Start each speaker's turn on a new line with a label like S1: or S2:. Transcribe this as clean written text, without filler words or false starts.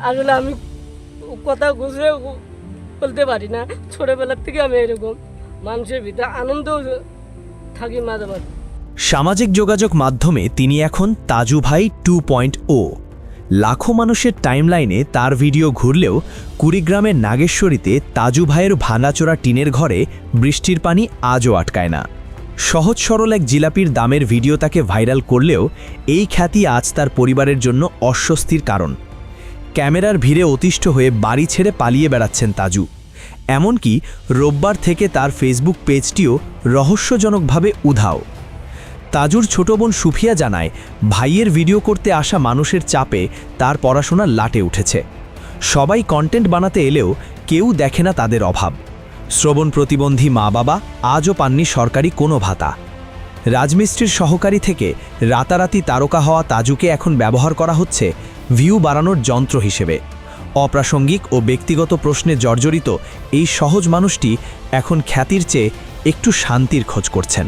S1: আসলে আমি কথা গুছিয়ে বলতে পারি না। ছোটবেলার থেকে আমি এরকম মানুষের ভিতরে আনন্দ থাকি মাঝে মাঝে।
S2: সামাজিক যোগাযোগ মাধ্যমে তিনি এখন তাজু ভাই 2.0। লাখো মানুষের টাইমলাইনে তার ভিডিও ঘুরলেও কুড়িগ্রামের নাগেশ্বরীতে তাজু ভাইয়ের ভাঙাচোরা টিনের ঘরে বৃষ্টির পানি আজও আটকায় না। সহজ সরল এক জিলাপির দামের ভিডিও তাকে ভাইরাল করলেও এই খ্যাতি আজ তার পরিবারের জন্য অস্বস্তির কারণ। ক্যামেরার ভিড়ে অতিষ্ঠ হয়ে বাড়ি ছেড়ে পালিয়ে বেড়াচ্ছেন তাজু। এমনকি রোববার থেকে তার ফেসবুক পেজটিও রহস্যজনকভাবে উধাও। তাজুর ছোট বোন সুফিয়া জানায়, ভাইয়ের ভিডিও করতে আসা মানুষের চাপে তার পড়াশোনা লাটে উঠেছে। সবাই কন্টেন্ট বানাতে এলেও কেউ দেখে না তাদের অভাব। শ্রবণ প্রতিবন্ধী মা বাবা আজও পাননি সরকারি কোনো ভাতা। রাজমিস্ত্রির সহকারী থেকে রাতারাতি তারকা হওয়া তাজুকে এখন ব্যবহার করা হচ্ছে ভিউ বাড়ানোর যন্ত্র হিসেবে। অপ্রাসঙ্গিক ও ব্যক্তিগত প্রশ্নে জর্জরিত এই সহজ মানুষটি এখন খ্যাতির চেয়ে একটু শান্তির খোঁজ করছেন।